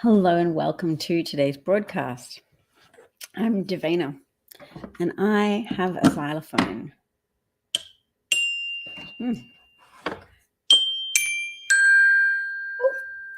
Hello and welcome to today's broadcast. I'm Davina and I have a xylophone.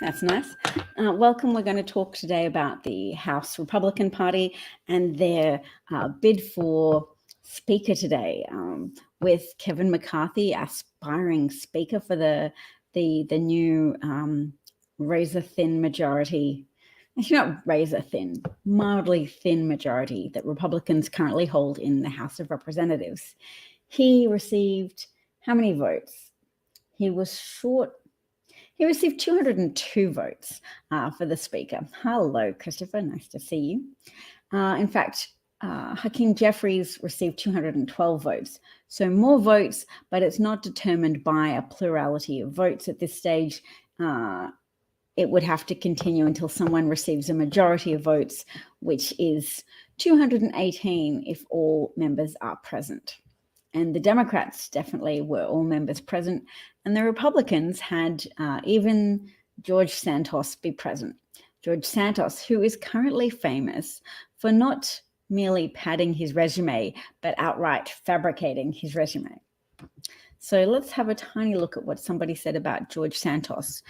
That's nice. Welcome. We're going to talk today about the House Republican Party and their bid for Speaker today, with Kevin McCarthy, aspiring Speaker for the new razor-thin majority. Actually, not razor-thin, mildly thin majority that Republicans currently hold in the House of Representatives. He received how many votes? He received 202 votes for the Speaker. Hello, Christopher. Nice to see you. In fact, Hakeem Jeffries received 212 votes. So more votes, but it's not determined by a plurality of votes at this stage. It would have to continue until someone receives a majority of votes, which is 218 if all members are present. And the Democrats definitely were all members present. And the Republicans had even George Santos be present. George Santos, who is currently famous for not merely padding his resume, but outright fabricating his resume. So let's have a tiny look at what somebody said about George Santos.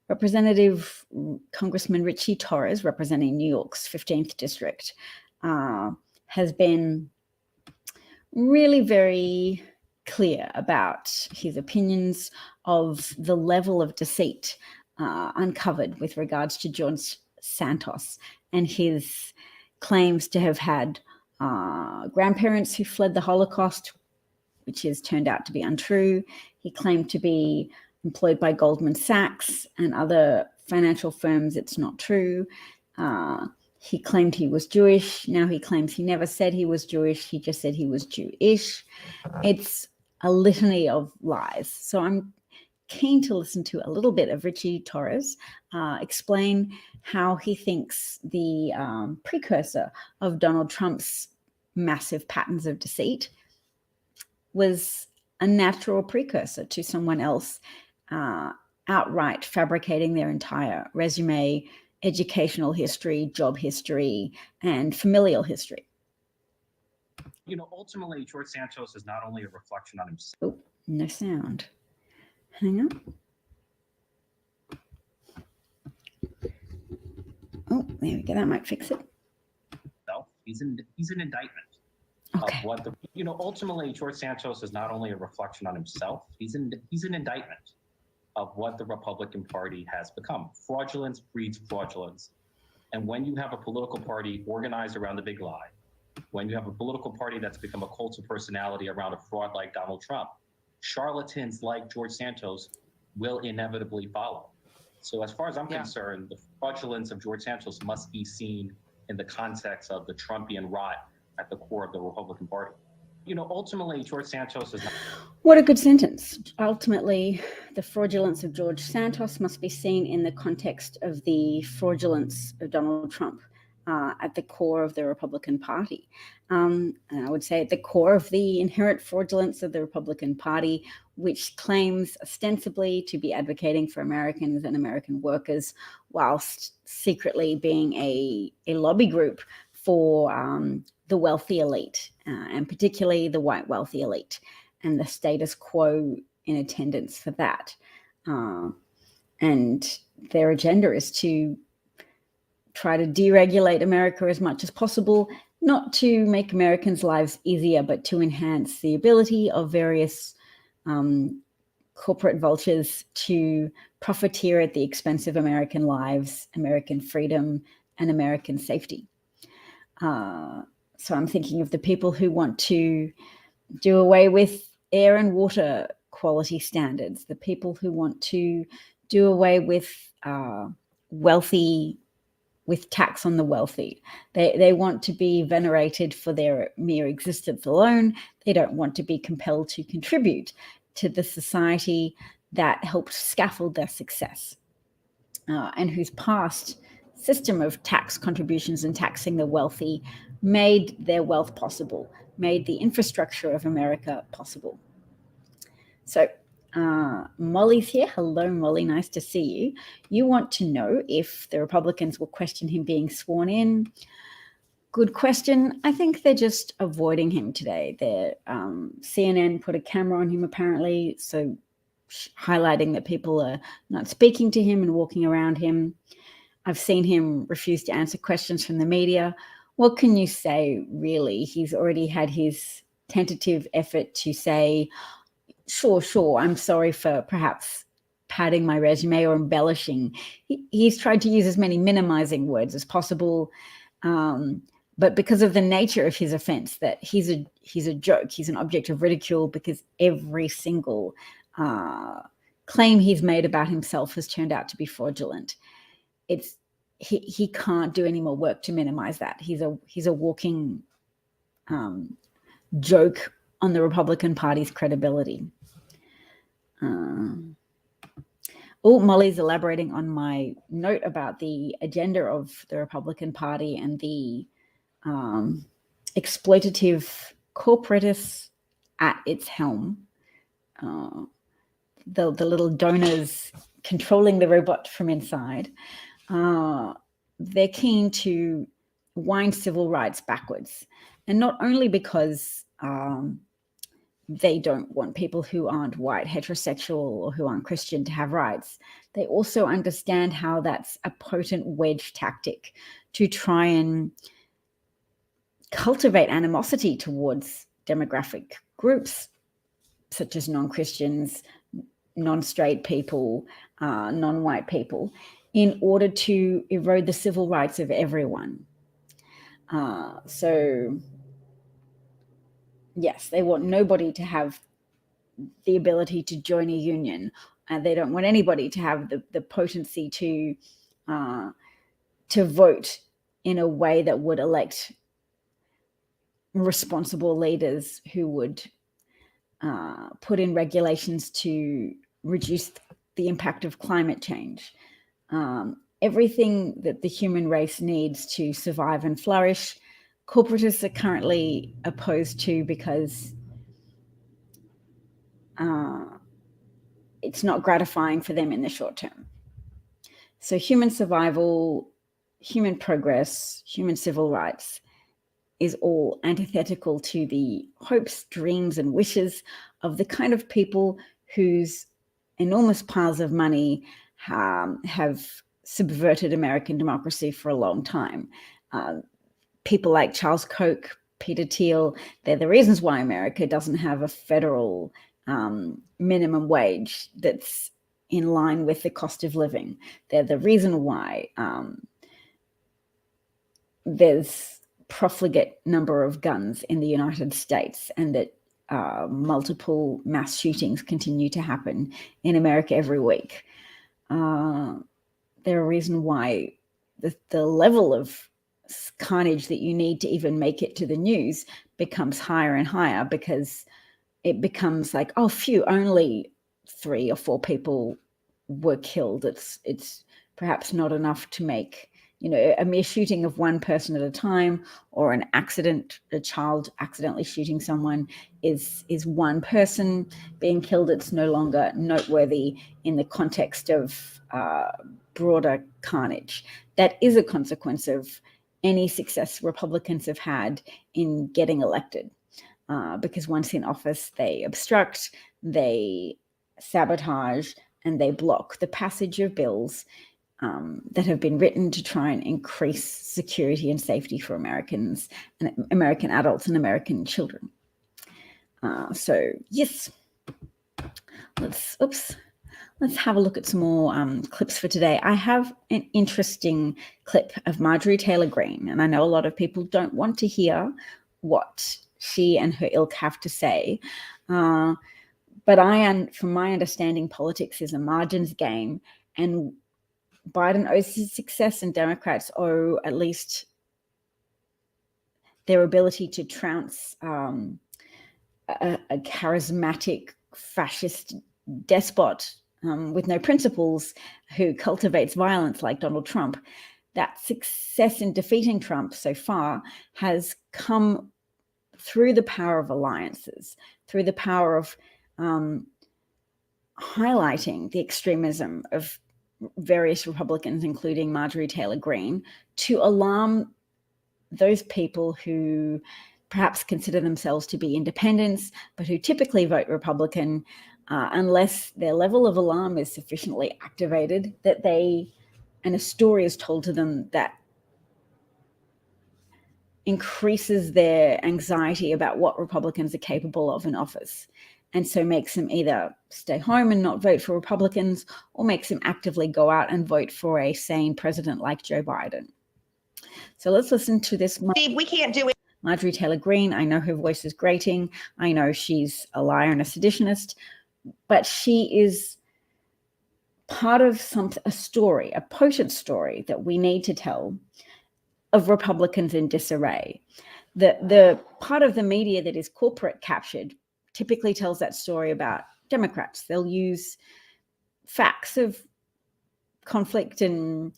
Representative Congressman Richie Torres, representing New York's 15th District, has been really very clear about his opinions of the level of deceit uncovered with regards to George Santos and his claims to have had grandparents who fled the Holocaust, which has turned out to be untrue. He claimed to be employed by Goldman Sachs and other financial firms. It's not true. He claimed he was Jewish. Now he claims he never said he was Jewish. He just said he was Jewish. It's a litany of lies. So I'm keen to listen to a little bit of Richie Torres explain how he thinks the precursor of Donald Trump's massive patterns of deceit was a natural precursor to someone else outright fabricating their entire resume, educational history, job history, and familial history. Ultimately, George Santos is not only a reflection on himself. Oh, no sound. Hang on. Oh, there we go. That might fix it. He's an indictment Okay. of what ultimately George Santos is not only a reflection on himself. He's an indictment of what the Republican Party has become. Fraudulence breeds fraudulence. And when you have a political party organized around the big lie, when you have a political party that's become a cult of personality around a fraud like Donald Trump, charlatans like George Santos will inevitably follow. So as far as I'm concerned, the fraudulence of George Santos must be seen in the context of the Trumpian rot at the core of the Republican Party. Ultimately, George Santos is not... What a good sentence. Ultimately, the fraudulence of George Santos must be seen in the context of the fraudulence of Donald Trump at the core of the Republican Party. And I would say at the core of the inherent fraudulence of the Republican Party, which claims ostensibly to be advocating for Americans and American workers, whilst secretly being a lobby group for the wealthy elite, and particularly the white wealthy elite, and the status quo in attendance for that. And their agenda is to try to deregulate America as much as possible, not to make Americans' lives easier, but to enhance the ability of various corporate vultures to profiteer at the expense of American lives, American freedom, and American safety. So I'm thinking of the people who want to do away with air and water quality standards, the people who want to do away with tax on the wealthy. They want to be venerated for their mere existence alone. They don't want to be compelled to contribute to the society that helped scaffold their success, and whose past system of tax contributions and taxing the wealthy made their wealth possible, made the infrastructure of America possible. So Molly's here. Hello, Molly. Nice to see you. You want to know if the Republicans will question him being sworn in. Good question. I think they're just avoiding him today. CNN put a camera on him apparently, so highlighting that people are not speaking to him and walking around him. I've seen him refuse to answer questions from the media. What can you say, really? He's already had his tentative effort to say, sure, I'm sorry for perhaps padding my resume or embellishing. He's tried to use as many minimizing words as possible. But because of the nature of his offense, that he's a joke, he's an object of ridicule, because every single claim he's made about himself has turned out to be fraudulent. He can't do any more work to minimize that. He's a walking joke on the Republican Party's credibility. Molly's elaborating on my note about the agenda of the Republican Party and the exploitative corporatists at its helm. The little donors controlling the robot from inside. They're keen to wind civil rights backwards. And not only because they don't want people who aren't white, heterosexual, or who aren't Christian to have rights. They also understand how that's a potent wedge tactic to try and cultivate animosity towards demographic groups such as non-Christians, non-straight people, non-white people, in order to erode the civil rights of everyone. So yes, they want nobody to have the ability to join a union. They don't want anybody to have the potency to vote in a way that would elect responsible leaders who would put in regulations to reduce the impact of climate change. Everything that the human race needs to survive and flourish, corporatists are currently opposed to, because it's not gratifying for them in the short term. So human survival, human progress, human civil rights is all antithetical to the hopes, dreams, and wishes of the kind of people whose enormous piles of money have subverted American democracy for a long time. People like Charles Koch, Peter Thiel, they're the reasons why America doesn't have a federal minimum wage that's in line with the cost of living. They're the reason why there's profligate number of guns in the United States, and that multiple mass shootings continue to happen in America every week. They're a reason why the level of carnage that you need to even make it to the news becomes higher and higher, because it becomes like, oh, phew, only 3 or 4 people were killed. It's perhaps not enough to make, a mere shooting of one person at a time, or an accident, a child accidentally shooting someone is one person being killed. It's no longer noteworthy in the context of broader carnage. That is a consequence of any success Republicans have had in getting elected, because once in office, they obstruct, they sabotage, and they block the passage of bills that have been written to try and increase security and safety for Americans and American adults and American children. So yes, let's have a look at some more clips for today. I have an interesting clip of Marjorie Taylor Greene, and I know a lot of people don't want to hear what she and her ilk have to say. But from my understanding, politics is a margins game, and Biden owes his success, and Democrats owe at least their ability to trounce a charismatic fascist despot with no principles who cultivates violence like Donald Trump. That success in defeating Trump so far has come through the power of alliances, through the power of highlighting the extremism of various Republicans, including Marjorie Taylor Greene, to alarm those people who perhaps consider themselves to be independents, but who typically vote Republican, unless their level of alarm is sufficiently activated and a story is told to them that increases their anxiety about what Republicans are capable of in office, and so makes them either stay home and not vote for Republicans, or makes them actively go out and vote for a sane president like Joe Biden. So let's listen to this. Steve, we can't do it. Marjorie Taylor Greene, I know her voice is grating. I know she's a liar and a seditionist, but she is part of a story, a potent story that we need to tell of Republicans in disarray. The part of the media that is corporate captured typically tells that story about Democrats. They'll use facts of conflict and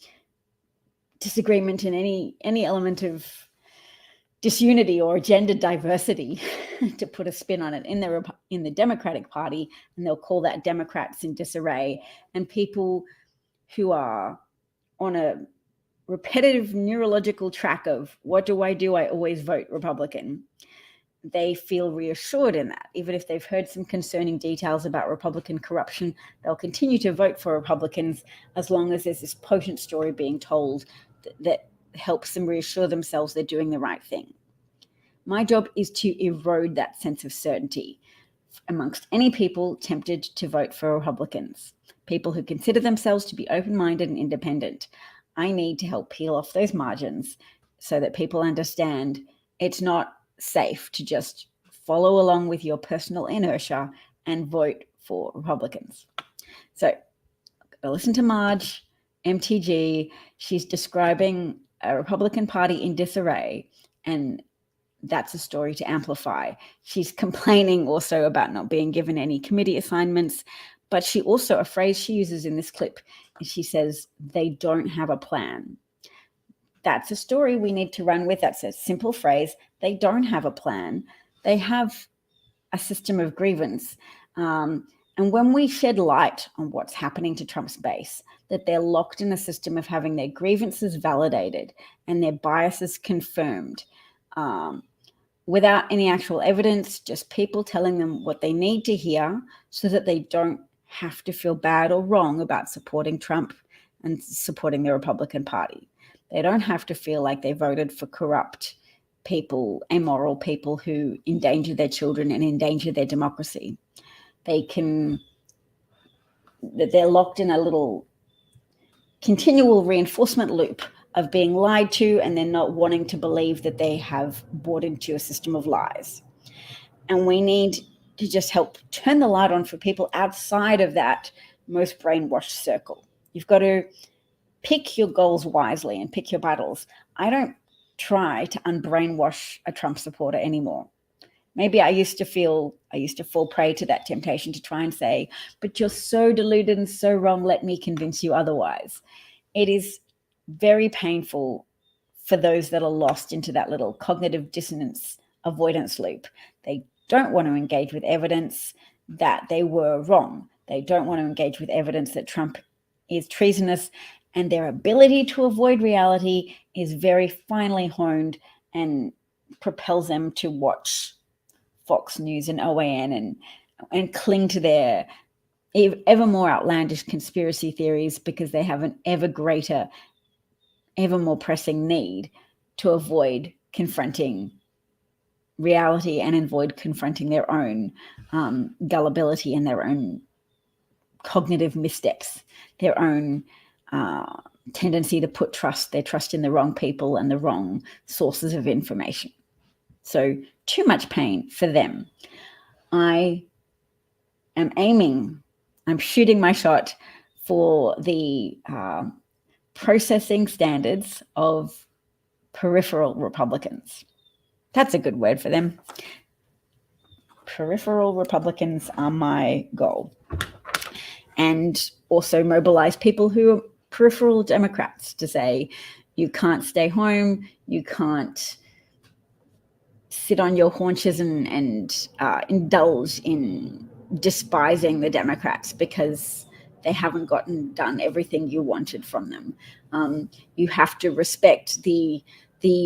disagreement and any element of disunity or gender diversity to put a spin on it in the Democratic Party, and they'll call that Democrats in disarray. And people who are on a repetitive neurological track of what do? I always vote Republican. They feel reassured in that. Even if they've heard some concerning details about Republican corruption, they'll continue to vote for Republicans as long as there's this potent story being told that helps them reassure themselves they're doing the right thing. My job is to erode that sense of certainty amongst any people tempted to vote for Republicans, people who consider themselves to be open-minded and independent. I need to help peel off those margins so that people understand it's not safe to just follow along with your personal inertia and vote for Republicans. So listen to Marge, MTG. She's describing a Republican Party in disarray, and that's a story to amplify. She's complaining also about not being given any committee assignments, but she also, a phrase she uses in this clip, she says, they don't have a plan. That's a story we need to run with. That's a simple phrase. They don't have a plan. They have a system of grievance. And when we shed light on what's happening to Trump's base, that they're locked in a system of having their grievances validated and their biases confirmed, without any actual evidence, just people telling them what they need to hear so that they don't have to feel bad or wrong about supporting Trump and supporting the Republican Party. They don't have to feel like they voted for corrupt people, immoral people who endanger their children and endanger their democracy. They're locked in a little continual reinforcement loop of being lied to, and then not wanting to believe that they have bought into a system of lies. And we need to just help turn the light on for people outside of that most brainwashed circle. You've got to pick your goals wisely and pick your battles. I don't try to unbrainwash a Trump supporter anymore. Maybe I used to fall prey to that temptation to try and say, but you're so deluded and so wrong, let me convince you otherwise. It is very painful for those that are lost into that little cognitive dissonance avoidance loop. They don't want to engage with evidence that they were wrong. They don't want to engage with evidence that Trump is treasonous, and their ability to avoid reality is very finely honed and propels them to watch Fox News and OAN and cling to their ever more outlandish conspiracy theories because they have an ever greater, ever more pressing need to avoid confronting reality and avoid confronting their own gullibility and their own cognitive missteps, their own tendency to put their trust in the wrong people and the wrong sources of information. So too much pain for them. I'm shooting my shot for the processing standards of peripheral Republicans. That's a good word for them. Peripheral Republicans are my goal. And also mobilize people who are peripheral Democrats to say, you can't stay home, you can't sit on your haunches and indulge in despising the Democrats because they haven't done everything you wanted from them. You have to respect the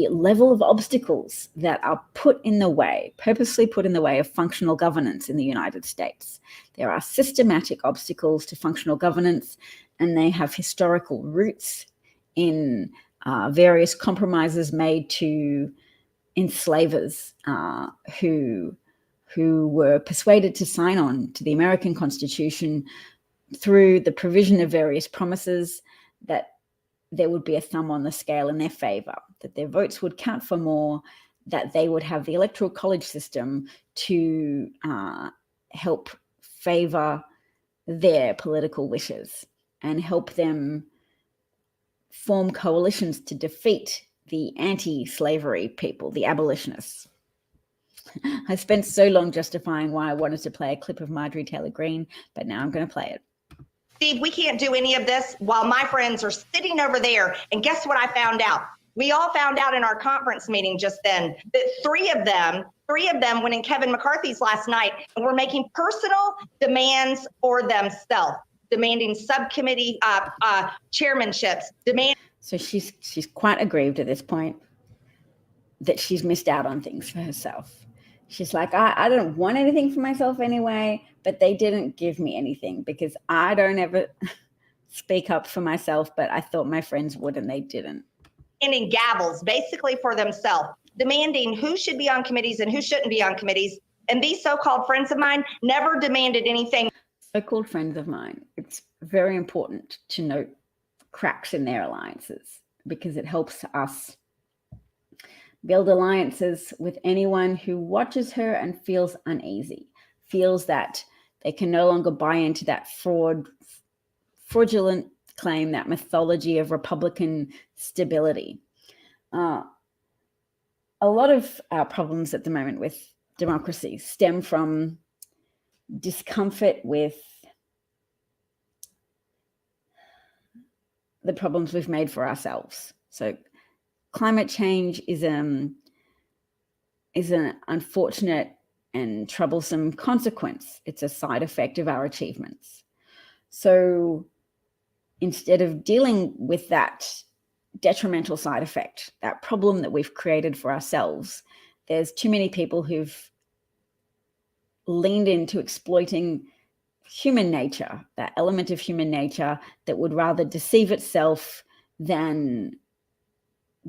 level of obstacles that are purposely put in the way of functional governance in the United States. There are systematic obstacles to functional governance, and they have historical roots in various compromises made to enslavers who were persuaded to sign on to the American Constitution through the provision of various promises that there would be a thumb on the scale in their favor, that their votes would count for more, that they would have the electoral college system to help favor their political wishes and help them form coalitions to defeat the anti-slavery people, the abolitionists. I spent so long justifying why I wanted to play a clip of Marjorie Taylor Greene, but now I'm going to play it. Steve, we can't do any of this while my friends are sitting over there. And guess what I found out? We all found out in our conference meeting just then that three of them went in Kevin McCarthy's last night and were making personal demands for themselves, demanding subcommittee chairmanships, So she's quite aggrieved at this point that she's missed out on things for herself. She's like, I don't want anything for myself anyway, but they didn't give me anything because I don't ever speak up for myself, but I thought my friends would and they didn't. demanding gavels basically for themselves, demanding who should be on committees and who shouldn't be on committees. And these so-called friends of mine never demanded anything. So-called friends of mine, it's very important to note cracks in their alliances because it helps us build alliances with anyone who watches her and feels uneasy, feels that they can no longer buy into that fraudulent claim, that mythology of Republican stability. A lot of our problems at the moment with democracy stem from discomfort with the problems we've made for ourselves. So climate change is an unfortunate and troublesome consequence. It's a side effect of our achievements. So instead of dealing with that detrimental side effect, that problem that we've created for ourselves, there's too many people who've leaned into exploiting human nature, that element of human nature that would rather deceive itself than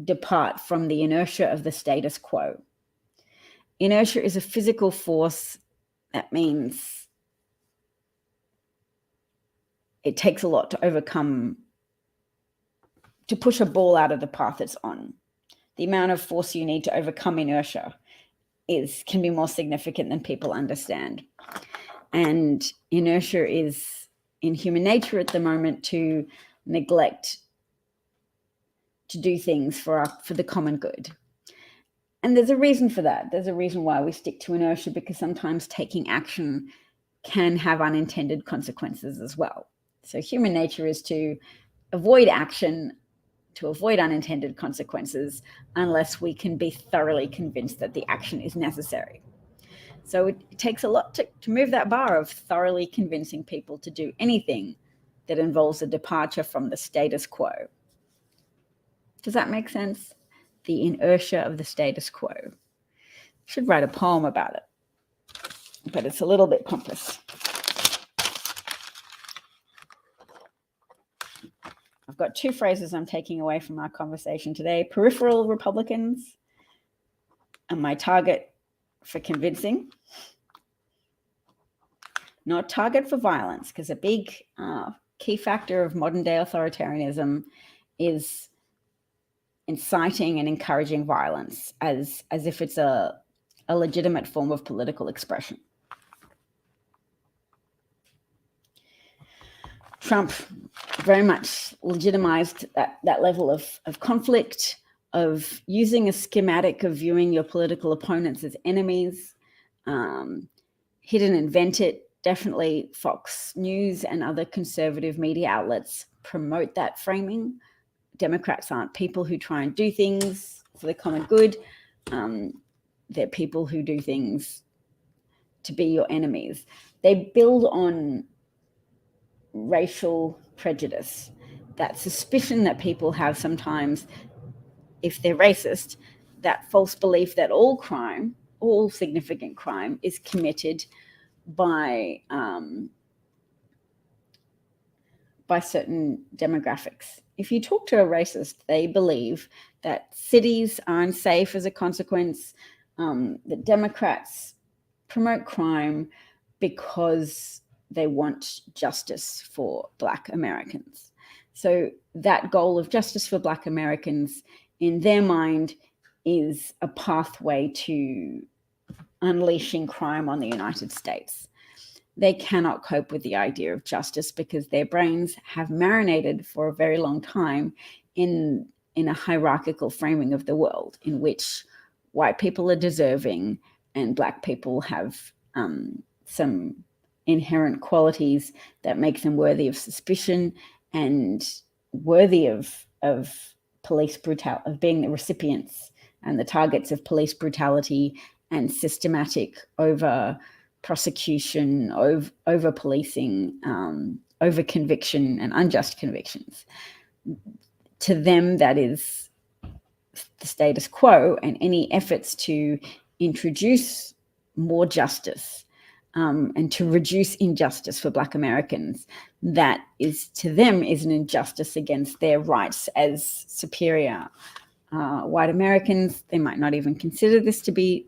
depart from the inertia of the status quo. Inertia is a physical force. That means it takes a lot to overcome, to push a ball out of the path it's on. The amount of force you need to overcome inertia can be more significant than people understand. And inertia is in human nature at the moment to neglect to do things for the common good. And there's a reason for that. There's a reason why we stick to inertia, because sometimes taking action can have unintended consequences as well. So human nature is to avoid action, to avoid unintended consequences, unless we can be thoroughly convinced that the action is necessary. So it takes a lot to move that bar of thoroughly convincing people to do anything that involves a departure from the status quo. Does that make sense? The inertia of the status quo. I should write a poem about it, but it's a little bit pompous. I've got two phrases I'm taking away from our conversation today: peripheral Republicans and my target for convincing, not target for violence, because a big key factor of modern day authoritarianism is inciting and encouraging violence as if it's a legitimate form of political expression. Trump very much legitimized that level of conflict, of using a schematic of viewing your political opponents as enemies. He didn't invent it. Definitely Fox News and other conservative media outlets promote that framing. Democrats aren't people who try and do things for the common good. They're people who do things to be your enemies. they build on racial prejudice, that suspicion that people have sometimes, if they're racist, that false belief that all crime, all significant crime, is committed by certain demographics. If you talk to a racist, they believe that cities are unsafe as a consequence, that Democrats promote crime because they want justice for Black Americans. So that goal of justice for Black Americans, in their mind, is a pathway to unleashing crime on the United States. They cannot cope with the idea of justice because their brains have marinated for a very long time in a hierarchical framing of the world, in which white people are deserving and Black people have some inherent qualities that make them worthy of suspicion and worthy of police brutality, of being the recipients and the targets of police brutality and systematic over prosecution, over policing, over conviction and unjust convictions. To them, that is the status quo, and any efforts to introduce more justice and to reduce injustice for Black Americans, that is, to them, is an injustice against their rights as superior white Americans. They might not even consider this to be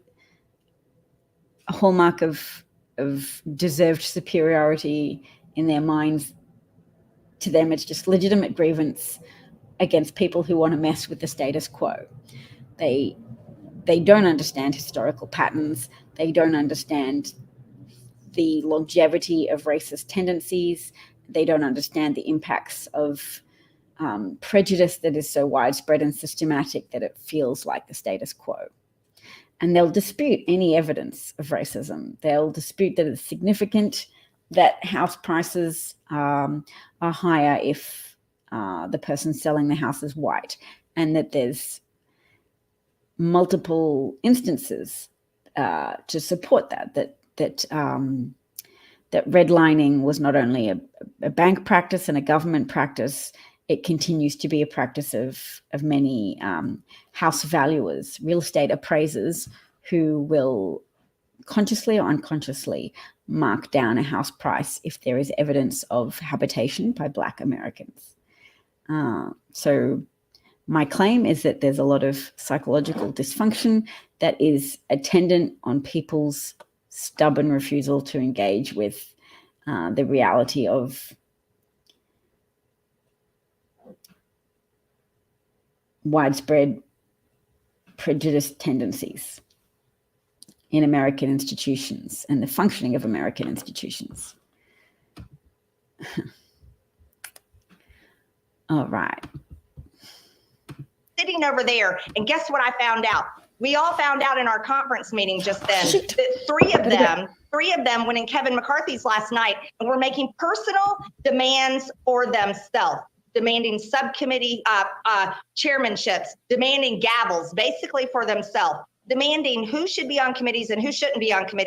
a hallmark of deserved superiority in their minds. To them, it's just legitimate grievance against people who want to mess with the status quo. They don't understand historical patterns. They don't understand the longevity of racist tendencies. They don't understand the impacts of prejudice that is so widespread and systematic that it feels like the status quo. And they'll dispute any evidence of racism. They'll dispute that it's significant that house prices are higher if the person selling the house is white, and that there's multiple instances to support that redlining was not only a bank practice and a government practice. It continues to be a practice of many house valuers, real estate appraisers, who will consciously or unconsciously mark down a house price if there is evidence of habitation by Black Americans. So my claim is that there's a lot of psychological dysfunction that is attendant on people's stubborn refusal to engage with the reality of widespread prejudice tendencies in American institutions and the functioning of American institutions. All right. Sitting over there, and guess what I found out? We all found out in our conference meeting just then that three of them went in Kevin McCarthy's last night and were making personal demands for themselves, demanding subcommittee chairmanships, demanding gavels, basically for themselves, demanding who should be on committees and who shouldn't be on committees.